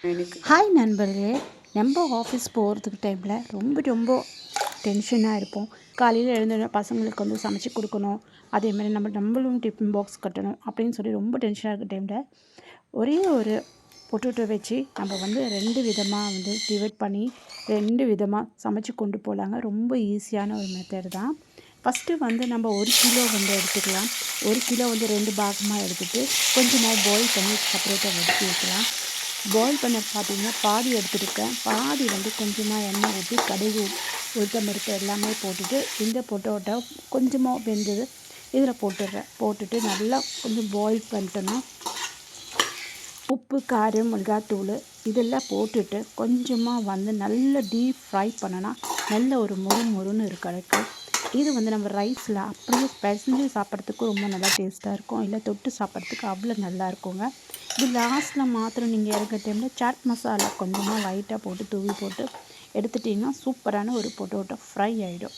Hi நண்பர்களே, நம்ம office போகிறதுக்கு டைமில் ரொம்ப டென்ஷனாக இருப்போம். காலையில் எழுந்தோடனே பசங்களுக்கு வந்து சமைச்சு கொடுக்கணும், அதேமாதிரி நம்மளும் டிஃபன் பாக்ஸ் கட்டணும் அப்படின்னு சொல்லி ரொம்ப டென்ஷனாக இருக்க டைமில் ஒரே ஒரு பொட்டேட்டோ வச்சு நம்ம வந்து 2 விதமாக வந்து டிவைட் பண்ணி 2 விதமாக சமைச்சு கொண்டு போகலாங்க. ரொம்ப ஈஸியான ஒரு மெத்தட் தான். ஃபஸ்ட்டு வந்து நம்ம 1 கிலோ வந்து எடுத்துக்கலாம். 1 கிலோ வந்து 2 பாகமாக எடுத்துகிட்டு கொஞ்சமாக பாயில் பண்ணி செப்பரேட்டாக வதக்கி வைக்கலாம். பாயில் பண்ண பார்த்தீங்கன்னா பாதி எடுத்துருக்கேன். பாதி வந்து கொஞ்சமாக எண்ணெய் ஊற்றி கடுகு உளுத்தம்பருப்பு எல்லாமே போட்டுட்டு இந்த பொட்டேட்டோ கொஞ்சமாக வெந்தது இதில் போட்டுட்டு நல்லா கொஞ்சம் பாயில் பண்ணிட்டோன்னா உப்பு, காரம், மிளகாத்தூள் இதெல்லாம் போட்டுட்டு கொஞ்சமாக வந்து நல்லா டீப் ஃப்ரை பண்ணோன்னா நல்ல ஒரு மொறுன்னு கிடைக்கும். இது வந்து நம்ம ரைஸில் அப்படியே பிசைஞ்சு சாப்பிட்றதுக்கு ரொம்ப நல்லா டேஸ்ட்டாக இருக்கும், இல்லை தொட்டு சாப்பிட்றதுக்கு அவ்வளோ நல்லா இருக்குங்க. இது லாஸ்ட்டில் மாத்திரம் நீங்கள் இறக்குற டைமில் சாட் மசாலா கொஞ்சமாக லைட்டாக போட்டு தூவி போட்டு எடுத்துட்டிங்கன்னா சூப்பரான ஒரு பொட்டேட்டோ ஃப்ரை ஆகிடும்.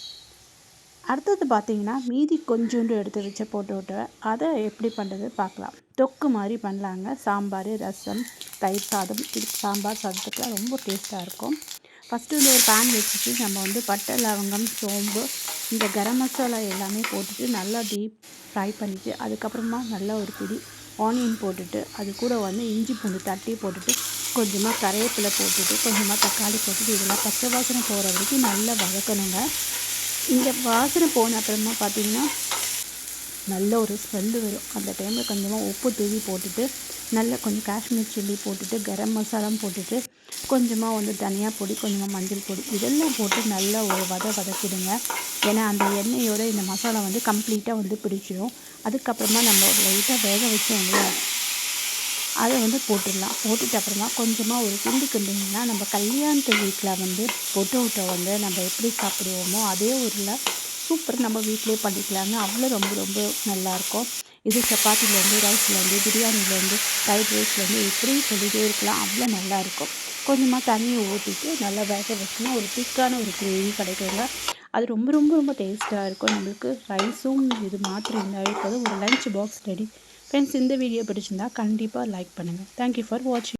அடுத்தது பார்த்திங்கன்னா மீதி கொஞ்சோண்டு எடுத்து வச்ச பொட்டேட்டோவை அதை எப்படி பண்ணுறது பார்க்கலாம். தொக்கு மாதிரி பண்ணலாங்க. சாம்பார், ரசம், தயிர் சாதம், இது சாம்பார் சாதத்துக்குலாம் ரொம்ப டேஸ்ட்டாக இருக்கும். ஃபஸ்ட்டு வந்து ஒரு பேன் வச்சுட்டு நம்ம வந்து பட்டை, லவங்கம், சோம்பு, இந்த கரம் மசாலா எல்லாமே போட்டுட்டு நல்லா டீப் ஃப்ரை பண்ணிவிட்டு அதுக்கப்புறமா நல்லா ஒரு பிடி ஆனியன் போட்டுட்டு அது கூட வந்து இஞ்சி பூண்டு தட்டி போட்டுட்டு கொஞ்சமாக கருவேப்பிலை போட்டுட்டு கொஞ்சமாக தக்காளி போட்டுட்டு இதெல்லாம் பச்சை வாசனை போகிற வரைக்கும் நல்லா வதக்கணுங்க. இந்த வாசனை போன அப்புறமா பார்த்திங்கன்னா நல்ல ஒரு ஸ்மெல்லு வரும். அந்த டைமில் கொஞ்சமாக உப்பு தூவி போட்டுட்டு நல்லா கொஞ்சம் காஷ்மீர் சில்லி போட்டுட்டு கரம் மசாலாம் போட்டுட்டு கொஞ்சமாக வந்து தனியா பொடி, கொஞ்சமாக மஞ்சள் பொடி இதெல்லாம் போட்டு நல்லா ஒரு வதக்கிடுங்க. ஏன்னா அந்த எண்ணெயோட இந்த மசாலா வந்து கம்ப்ளீட்டாக வந்து பிடிச்சிடும். அதுக்கப்புறமா நம்ம லைட்டாக வேக வச்சோம் இல்லையா, அதை வந்து போட்டுடலாம். போட்டுட்டு அப்புறமா கொஞ்சமாக ஒரு கிண்டிங்கன்னா நம்ம கல்யாணத்து வீட்டில் வந்து பொட்டேட்டோ வந்து நம்ம எப்படி சாப்பிடுவோமோ அதே ஊரில் சூப்பர் நம்ம வீட்டிலே பண்ணிக்கலாங்க. அவ்வளோ ரொம்ப நல்லாயிருக்கும். இது சப்பாத்திலேருந்து, ரைஸ்லேருந்து, பிரியாணிலேருந்து, ஃப்ரைட் ரைஸ்லேருந்து இப்படி சொல்லிகிட்டே இருக்கலாம். அவ்வளோ நல்லாயிருக்கும். கொஞ்சமாக தண்ணியை ஊற்றிட்டு நல்லா வேக வச்சுன்னா ஒரு திக்கான ஒரு கிரேவி கிடைக்குங்க. அது ரொம்ப டேஸ்ட்டாக இருக்கும். நம்மளுக்கு ரைஸும் இது மாத்திரம் இருந்தாவே போதும், ஒரு லஞ்ச் பாக்ஸ் ரெடி. ஃப்ரெண்ட்ஸ், இந்த வீடியோ பிடிச்சிருந்தா கண்டிப்பாக லைக் பண்ணுங்கள். தேங்க்யூ ஃபார் வாட்சிங்.